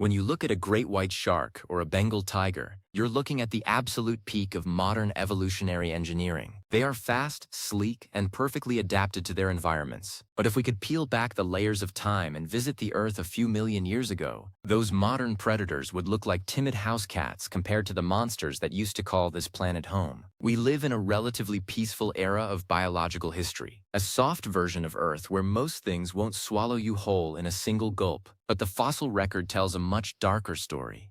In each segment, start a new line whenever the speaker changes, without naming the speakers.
When you look at a great white shark or a Bengal tiger, you're looking at the absolute peak of modern evolutionary engineering. They are fast, sleek, and perfectly adapted to their environments. But if we could peel back the layers of time and visit the Earth a few million years ago, those modern predators would look like timid house cats compared to the monsters that used to call this planet home. We live in a relatively peaceful era of biological history, a soft version of Earth where most things won't swallow you whole in a single gulp. But the fossil record tells a much darker story.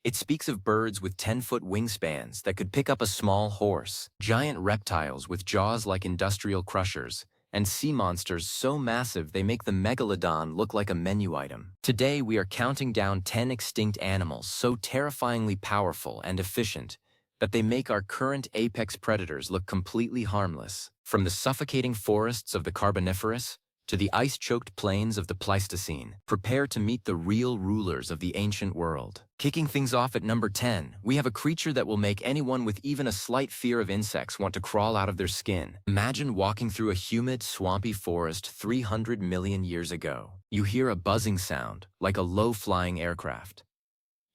It speaks of birds with 10-foot wingspans that could pick up a small horse, giant reptiles with jaws like industrial crushers, and sea monsters so massive they make the megalodon look like a menu item. Today, we are counting down 10 extinct animals so terrifyingly powerful and efficient that they make our current apex predators look completely harmless. From the suffocating forests of the Carboniferous to the ice-choked plains of the Pleistocene, prepare to meet the real rulers of the ancient world. Kicking things off at number 10, we have a creature that will make anyone with even a slight fear of insects want to crawl out of their skin. Imagine walking through a humid, swampy forest 300 million years ago. You hear a buzzing sound, like a low-flying aircraft.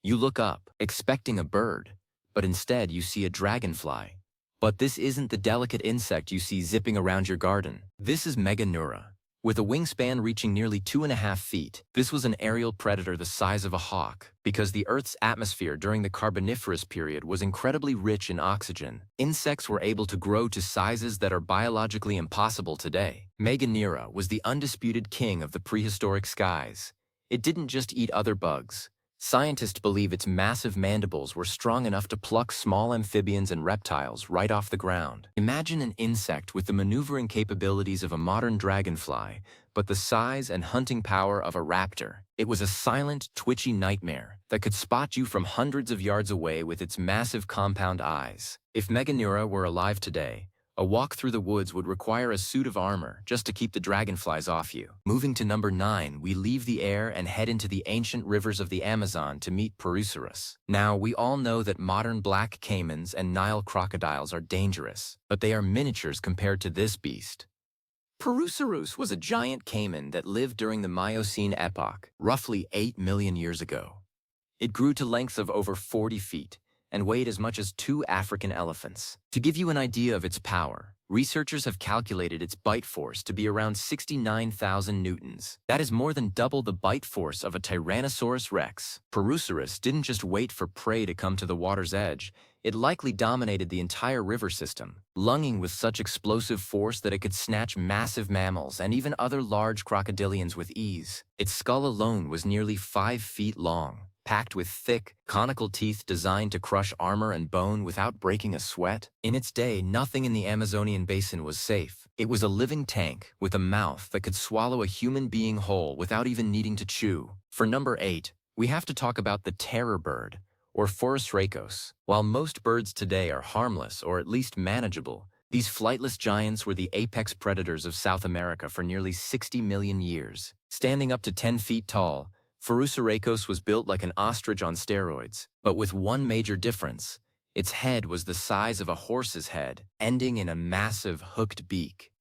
You look up, expecting a bird, but instead you see a dragonfly. But this isn't the delicate insect you see zipping around your garden. This is Meganeura. With a wingspan reaching nearly 2.5 feet, this was an aerial predator the size of a hawk. Because the Earth's atmosphere during the Carboniferous period was incredibly rich in oxygen, insects were able to grow to sizes that are biologically impossible today. Meganeura was the undisputed king of the prehistoric skies. It didn't just eat other bugs. Scientists believe its massive mandibles were strong enough to pluck small amphibians and reptiles right off the ground. Imagine an insect with the maneuvering capabilities of a modern dragonfly, but the size and hunting power of a raptor. It was a silent, twitchy nightmare that could spot you from hundreds of yards away with its massive compound eyes. If Meganeura were alive today, a walk through the woods would require a suit of armor just to keep the dragonflies off you. Moving to number 9, we leave the air and head into the ancient rivers of the Amazon to meet Prehistoric. Now, we all know that modern black caimans and Nile crocodiles are dangerous, but they are miniatures compared to this beast. Prehistoric was a giant caiman that lived during the Miocene epoch, roughly 8 million years ago. It grew to lengths of over 40 feet, and weighed as much as 2 African elephants. To give you an idea of its power, researchers have calculated its bite force to be around 69,000 newtons. That is more than double the bite force of a Tyrannosaurus rex. Prehistoric didn't just wait for prey to come to the water's edge, it likely dominated the entire river system, lunging with such explosive force that it could snatch massive mammals and even other large crocodilians with ease. Its skull alone was nearly 5 feet long, packed with thick, conical teeth designed to crush armor and bone without breaking a sweat. In its day, nothing in the Amazonian basin was safe. It was a living tank with a mouth that could swallow a human being whole without even needing to chew. For number 8, we have to talk about the terror bird, or Phorusrhacos. While most birds today are harmless or at least manageable, these flightless giants were the apex predators of South America for nearly 60 million years. Standing up to 10 feet tall, Phorusrhacos was built like an ostrich on steroids, but with one major difference. Its head was the size of a horse's head, ending in a massive hooked beak.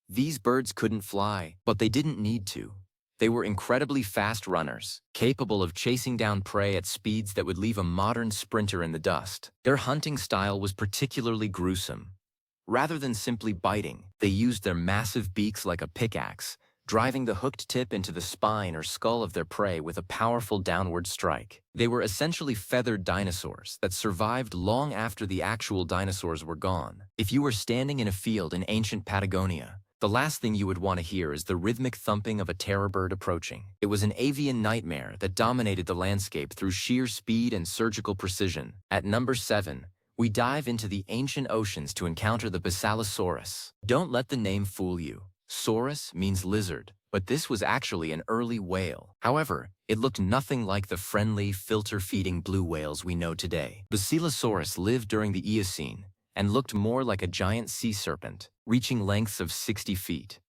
These birds couldn't fly, but they didn't need to. They were incredibly fast runners, capable of chasing down prey at speeds that would leave a modern sprinter in the dust. Their hunting style was particularly gruesome. Rather than simply biting, they used their massive beaks like a pickaxe, driving the hooked tip into the spine or skull of their prey with a powerful downward strike. They were essentially feathered dinosaurs that survived long after the actual dinosaurs were gone. If you were standing in a field in ancient Patagonia, the last thing you would want to hear is the rhythmic thumping of a terror bird approaching. It was an avian nightmare that dominated the landscape through sheer speed and surgical precision. At number 7, we dive into the ancient oceans to encounter the Basilosaurus. Don't let the name fool you. Saurus means lizard, but this was actually an early whale. However, it looked nothing like the friendly, filter-feeding blue whales we know today. Basilosaurus lived during the Eocene and looked more like a giant sea serpent, reaching lengths of 60 feet.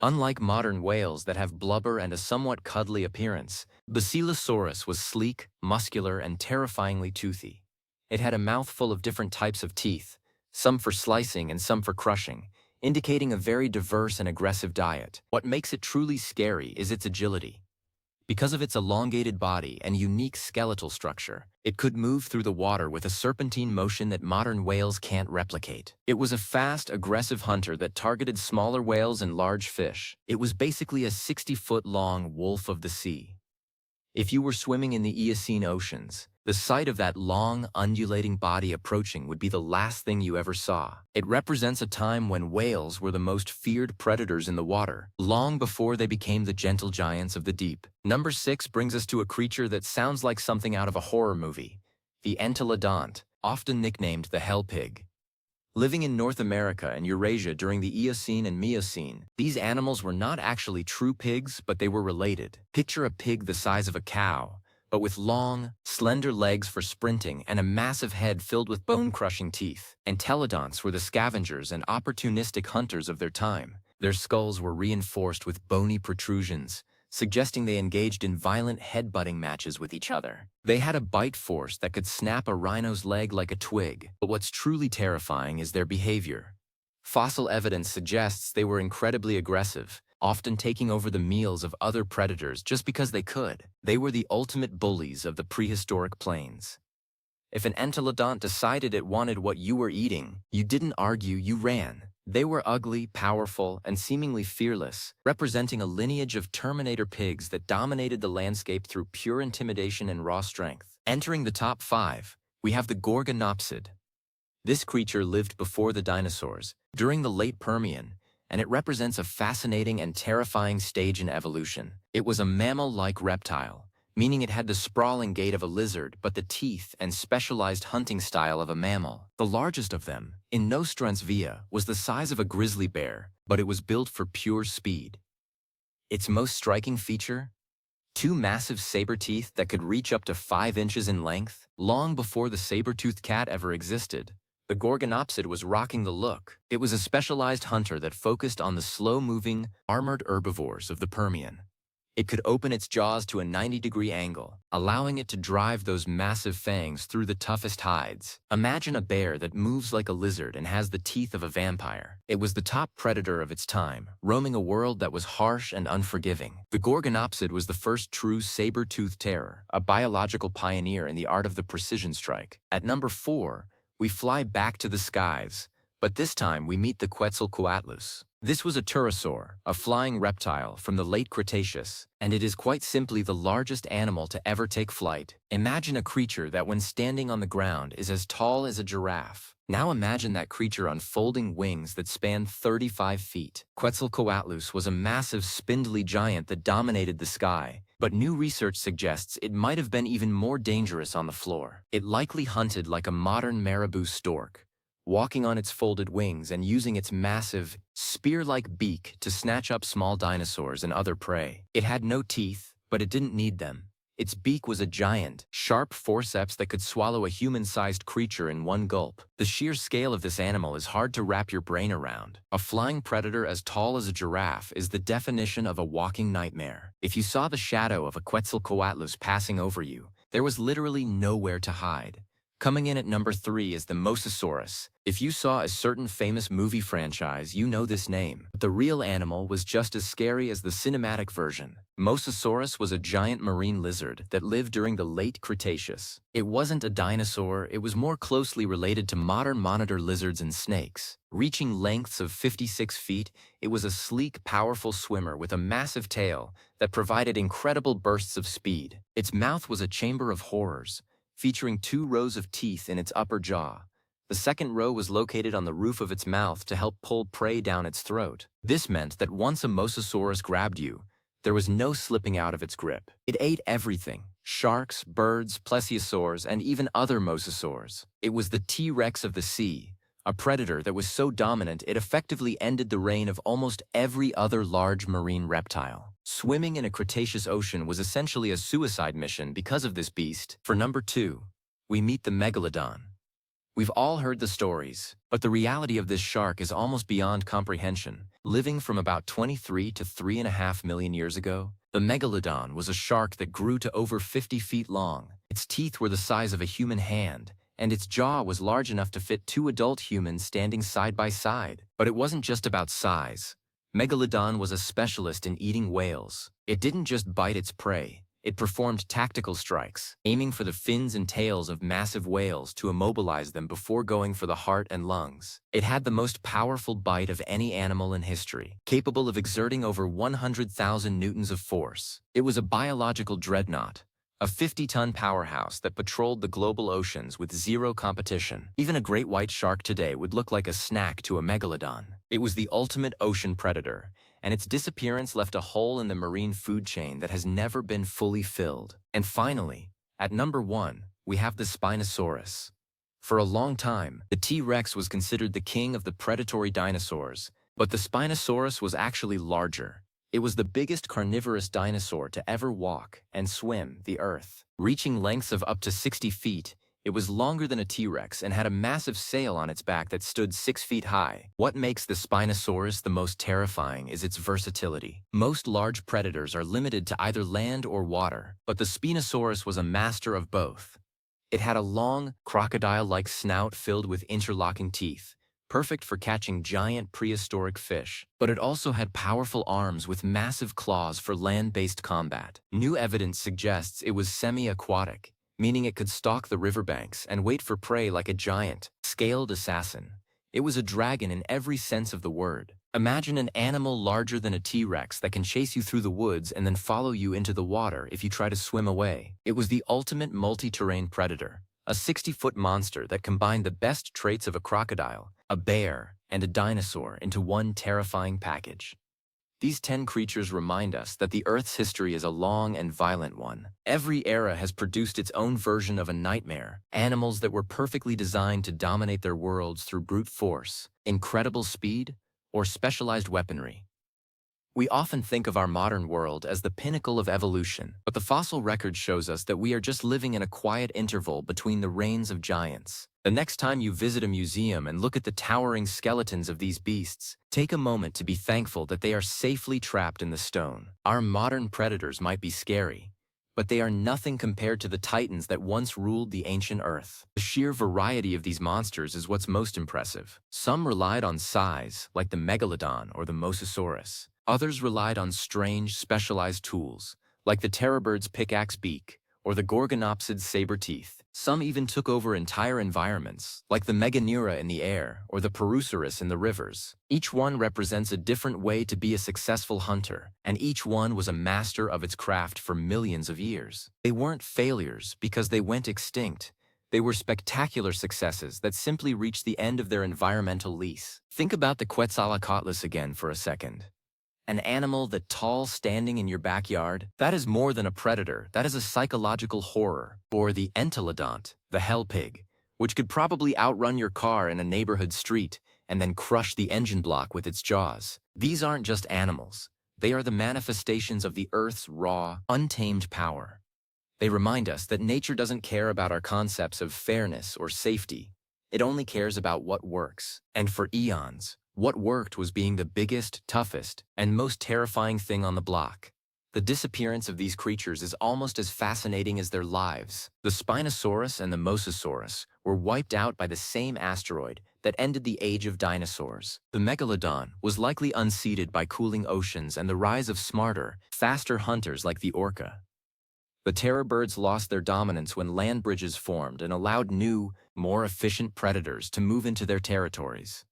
Unlike modern whales that have blubber and a somewhat cuddly appearance, Basilosaurus was sleek, muscular, and terrifyingly toothy. It had a mouthful of different types of teeth, some for slicing and some for crushing, indicating a very diverse and aggressive diet. What makes it truly scary is its agility. Because of its elongated body and unique skeletal structure, it could move through the water with a serpentine motion that modern whales can't replicate. It was a fast, aggressive hunter that targeted smaller whales and large fish. It was basically a 60-foot-long wolf of the sea. If you were swimming in the Eocene oceans, the sight of that long, undulating body approaching would be the last thing you ever saw. It represents a time when whales were the most feared predators in the water, long before they became the gentle giants of the deep. Number 6 brings us to a creature that sounds like something out of a horror movie, the entelodont, often nicknamed the hell pig. Living in North America and Eurasia during the Eocene and Miocene, these animals were not actually true pigs, but they were related. Picture a pig the size of a cow, but with long, slender legs for sprinting and a massive head filled with bone-crushing teeth. Entelodonts were the scavengers and opportunistic hunters of their time. Their skulls were reinforced with bony protrusions, suggesting they engaged in violent headbutting matches with each other. They had a bite force that could snap a rhino's leg like a twig, but what's truly terrifying is their behavior. Fossil evidence suggests they were incredibly aggressive, often taking over the meals of other predators just because they could. They were the ultimate bullies of the prehistoric plains. If an entelodont decided it wanted what you were eating, you didn't argue, you ran. They were ugly, powerful, and seemingly fearless, representing a lineage of Terminator pigs that dominated the landscape through pure intimidation and raw strength. Entering the top 5, we have the gorgonopsid. This creature lived before the dinosaurs, during the late Permian, and it represents a fascinating and terrifying stage in evolution. It was a mammal-like reptile, meaning it had the sprawling gait of a lizard but the teeth and specialized hunting style of a mammal. The largest of them, in nostrans via, was the size of a grizzly bear, but it was built for pure speed. Its most striking feature? 2 massive saber teeth that could reach up to 5 inches in length. Long before the saber-toothed cat ever existed, the gorgonopsid was rocking the look. It was a specialized hunter that focused on the slow-moving, armored herbivores of the Permian. It could open its jaws to a 90-degree angle, allowing it to drive those massive fangs through the toughest hides. Imagine a bear that moves like a lizard and has the teeth of a vampire. It was the top predator of its time, roaming a world that was harsh and unforgiving. The gorgonopsid was the first true saber-tooth terror, a biological pioneer in the art of the precision strike. At number 4, we fly back to the skies, but this time we meet the Quetzalcoatlus. This was a pterosaur, a flying reptile from the late Cretaceous, and it is quite simply the largest animal to ever take flight. Imagine a creature that when standing on the ground is as tall as a giraffe. Now imagine that creature unfolding wings that span 35 feet. Quetzalcoatlus was a massive, spindly giant that dominated the sky, but new research suggests it might have been even more dangerous on the floor. It likely hunted like a modern marabou stork, walking on its folded wings and using its massive, spear-like beak to snatch up small dinosaurs and other prey. It had no teeth, but it didn't need them. Its beak was a giant, sharp forceps that could swallow a human-sized creature in one gulp. The sheer scale of this animal is hard to wrap your brain around. A flying predator as tall as a giraffe is the definition of a walking nightmare. If you saw the shadow of a Quetzalcoatlus passing over you, there was literally nowhere to hide. Coming in at number 3 is the Mosasaurus. If you saw a certain famous movie franchise, you know this name. But the real animal was just as scary as the cinematic version. Mosasaurus was a giant marine lizard that lived during the late Cretaceous. It wasn't a dinosaur, it was more closely related to modern monitor lizards and snakes. Reaching lengths of 56 feet, it was a sleek, powerful swimmer with a massive tail that provided incredible bursts of speed. Its mouth was a chamber of horrors, featuring 2 rows of teeth in its upper jaw. The second row was located on the roof of its mouth to help pull prey down its throat. This meant that once a Mosasaurus grabbed you, there was no slipping out of its grip. It ate everything: sharks, birds, plesiosaurs, and even other mosasaurs. It was the T-Rex of the sea, a predator that was so dominant it effectively ended the reign of almost every other large marine reptile. Swimming in a Cretaceous ocean was essentially a suicide mission because of this beast. For number 2, we meet the Megalodon. We've all heard the stories, but the reality of this shark is almost beyond comprehension. Living from about 23 to 3.5 million years ago, the Megalodon was a shark that grew to over 50 feet long. Its teeth were the size of a human hand, and its jaw was large enough to fit 2 adult humans standing side by side. But it wasn't just about size. Megalodon was a specialist in eating whales. It didn't just bite its prey. It performed tactical strikes, aiming for the fins and tails of massive whales to immobilize them before going for the heart and lungs. It had the most powerful bite of any animal in history, capable of exerting over 100,000 newtons of force. It was a biological dreadnought, a 50-ton powerhouse that patrolled the global oceans with zero competition. Even a great white shark today would look like a snack to a megalodon. It was the ultimate ocean predator, and its disappearance left a hole in the marine food chain that has never been fully filled. And finally, at number 1, we have the Spinosaurus. For a long time, the T-Rex was considered the king of the predatory dinosaurs, but the Spinosaurus was actually larger. It was the biggest carnivorous dinosaur to ever walk and swim the Earth. Reaching lengths of up to 60 feet, it was longer than a T-Rex and had a massive sail on its back that stood 6 feet high. What makes the Spinosaurus the most terrifying is its versatility. Most large predators are limited to either land or water, but the Spinosaurus was a master of both. It had a long, crocodile-like snout filled with interlocking teeth, perfect for catching giant prehistoric fish, but it also had powerful arms with massive claws for land-based combat. New evidence suggests it was semi-aquatic, meaning it could stalk the riverbanks and wait for prey like a giant, scaled assassin. It was a dragon in every sense of the word. Imagine an animal larger than a T-Rex that can chase you through the woods and then follow you into the water if you try to swim away. It was the ultimate multi-terrain predator, a 60-foot monster that combined the best traits of a crocodile, a bear, and a dinosaur into one terrifying package. These 10 creatures remind us that the Earth's history is a long and violent one. Every era has produced its own version of a nightmare, animals that were perfectly designed to dominate their worlds through brute force, incredible speed, or specialized weaponry. We often think of our modern world as the pinnacle of evolution, but the fossil record shows us that we are just living in a quiet interval between the reigns of giants. The next time you visit a museum and look at the towering skeletons of these beasts, take a moment to be thankful that they are safely trapped in the stone. Our modern predators might be scary, but they are nothing compared to the titans that once ruled the ancient Earth. The sheer variety of these monsters is what's most impressive. Some relied on size, like the megalodon or the mosasaurus. Others relied on strange, specialized tools, like the terrorbird's pickaxe beak or the gorgonopsid's saber-teeth. Some even took over entire environments, like the meganeura in the air or the Perusaurus in the rivers. Each one represents a different way to be a successful hunter, and each one was a master of its craft for millions of years. They weren't failures because they went extinct. They were spectacular successes that simply reached the end of their environmental lease. Think about the Quetzalcoatlus again for a second. An animal that tall standing in your backyard, that is more than a predator, that is a psychological horror. Or the entelodont, the hell pig, which could probably outrun your car in a neighborhood street and then crush the engine block with its jaws. These aren't just animals. They are the manifestations of the Earth's raw, untamed power. They remind us that nature doesn't care about our concepts of fairness or safety. It only cares about what works. And for eons, what worked was being the biggest, toughest, and most terrifying thing on the block. The disappearance of these creatures is almost as fascinating as their lives. The Spinosaurus and the Mosasaurus were wiped out by the same asteroid that ended the age of dinosaurs. The Megalodon was likely unseated by cooling oceans and the rise of smarter, faster hunters like the orca. The terrorbirds lost their dominance when land bridges formed and allowed new, more efficient predators to move into their territories.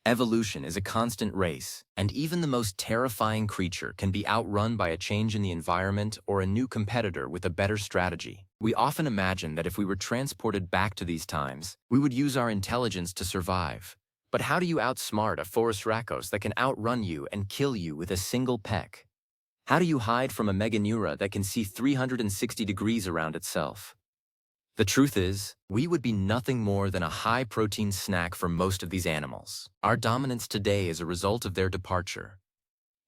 Evolution is a constant race, and even the most terrifying creature can be outrun by a change in the environment or a new competitor with a better strategy. We often imagine that if we were transported back to these times, we would use our intelligence to survive. But how do you outsmart a Phorusrhacos that can outrun you and kill you with a single peck? How do you hide from a Meganeura that can see 360 degrees around itself? The truth is, we would be nothing more than a high-protein snack for most of these animals. Our dominance today is a result of their departure.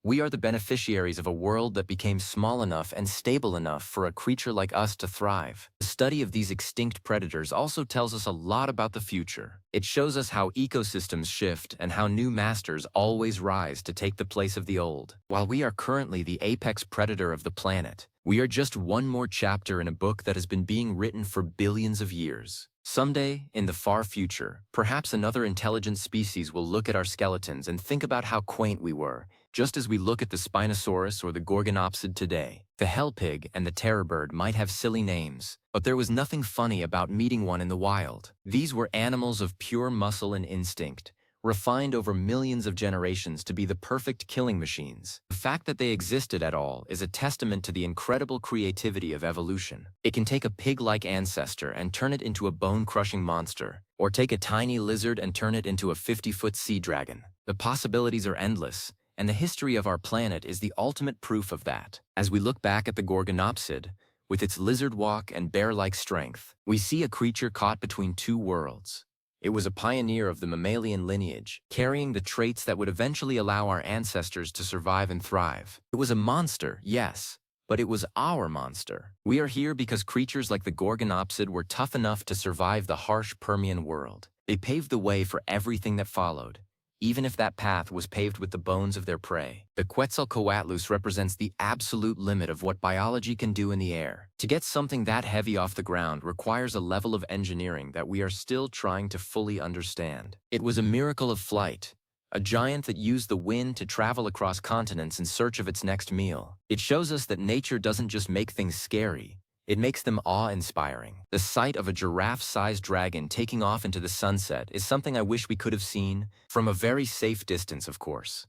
We are the beneficiaries of a world that became small enough and stable enough for a creature like us to thrive. The study of these extinct predators also tells us a lot about the future. It shows us how ecosystems shift and how new masters always rise to take the place of the old. While we are currently the apex predator of the planet, we are just one more chapter in a book that has been being written for billions of years. Someday, in the far future, perhaps another intelligent species will look at our skeletons and think about how quaint we were, Just as we look at the Spinosaurus or the Gorgonopsid today, the hell pig and the terror bird might have silly names, but there was nothing funny about meeting one in the wild. These were animals of pure muscle and instinct, refined over millions of generations to be the perfect killing machines. The fact that they existed at all is a testament to the incredible creativity of evolution. It can take a pig-like ancestor and turn it into a bone-crushing monster, or take a tiny lizard and turn it into a 50-foot sea dragon. The possibilities are endless, and the history of our planet is the ultimate proof of that. As we look back at the Gorgonopsid, with its lizard walk and bear-like strength, we see a creature caught between two worlds. It was a pioneer of the mammalian lineage, carrying the traits that would eventually allow our ancestors to survive and thrive. It was a monster, yes, but it was our monster. We are here because creatures like the Gorgonopsid were tough enough to survive the harsh Permian world. They paved the way for everything that followed, even if that path was paved with the bones of their prey. The Quetzalcoatlus represents the absolute limit of what biology can do in the air. To get something that heavy off the ground requires a level of engineering that we are still trying to fully understand. It was a miracle of flight, a giant that used the wind to travel across continents in search of its next meal. It shows us that nature doesn't just make things scary, it makes them awe-inspiring. The sight of a giraffe-sized dragon taking off into the sunset is something I wish we could have seen, from a very safe distance, of course.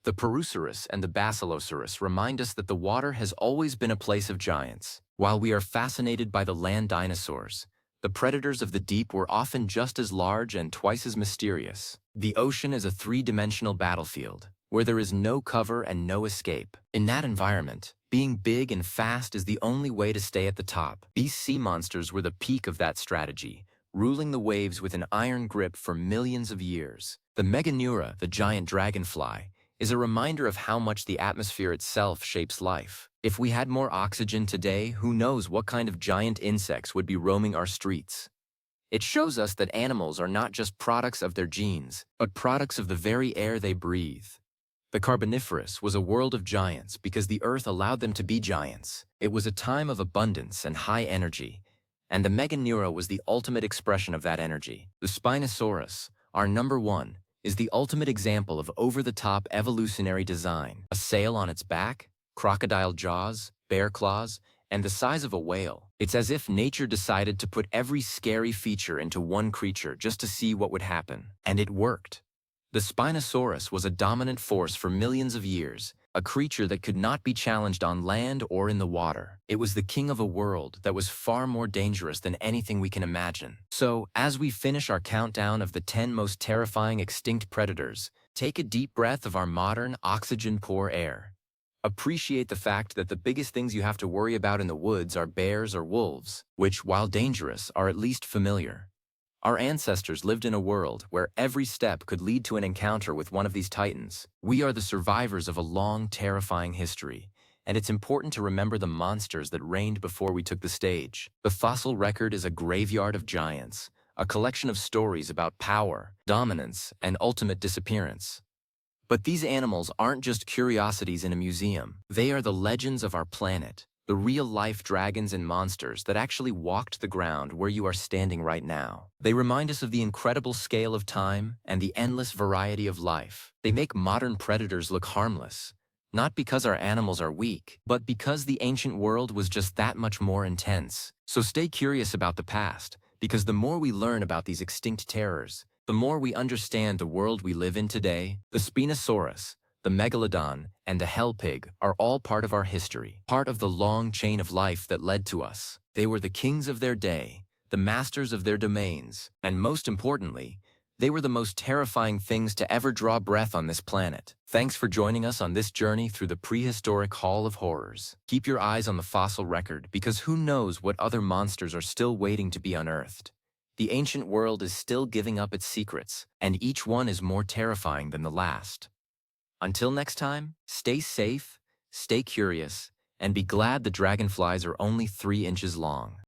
The Perusaurus and the Basilosaurus remind us that the water has always been a place of giants. While we are fascinated by the land dinosaurs, the predators of the deep were often just as large and twice as mysterious. The ocean is a three-dimensional battlefield, where there is no cover and no escape. In that environment, being big and fast is the only way to stay at the top. These sea monsters were the peak of that strategy, ruling the waves with an iron grip for millions of years. The Meganeura, the giant dragonfly, is a reminder of how much the atmosphere itself shapes life. If we had more oxygen today, who knows what kind of giant insects would be roaming our streets. It shows us that animals are not just products of their genes, but products of the very air they breathe. The Carboniferous was a world of giants because the earth allowed them to be giants. It was a time of abundance and high energy, and the Meganeura was the ultimate expression of that energy. The Spinosaurus, our number one, is the ultimate example of over-the-top evolutionary design. A sail on its back, crocodile jaws, bear claws, and the size of a whale. It's as if nature decided to put every scary feature into one creature just to see what would happen. And it worked. The Spinosaurus was a dominant force for millions of years, a creature that could not be challenged on land or in the water. It was the king of a world that was far more dangerous than anything we can imagine. So, as we finish our countdown of the 10 most terrifying extinct predators, take a deep breath of our modern, oxygen-poor air. Appreciate the fact that the biggest things you have to worry about in the woods are bears or wolves, which, while dangerous, are at least familiar. Our ancestors lived in a world where every step could lead to an encounter with one of these titans. We are the survivors of a long, terrifying history, and it's important to remember the monsters that reigned before we took the stage. The fossil record is a graveyard of giants, a collection of stories about power, dominance, and ultimate disappearance. But these animals aren't just curiosities in a museum. They are the legends of our planet, the real-life dragons and monsters that actually walked the ground where you are standing right now. They remind us of the incredible scale of time and the endless variety of life. They make modern predators look harmless, not because our animals are weak, but because the ancient world was just that much more intense. So stay curious about the past, because the more we learn about these extinct terrors, the more we understand the world we live in today. The Spinosaurus, the Megalodon, and the hell pig are all part of our history, part of the long chain of life that led to us. They were the kings of their day, the masters of their domains, and most importantly, they were the most terrifying things to ever draw breath on this planet. Thanks for joining us on this journey through the prehistoric Hall of Horrors. Keep your eyes on the fossil record, because who knows what other monsters are still waiting to be unearthed. The ancient world is still giving up its secrets, and each one is more terrifying than the last. Until next time, stay safe, stay curious, and be glad the dragonflies are only 3 inches long.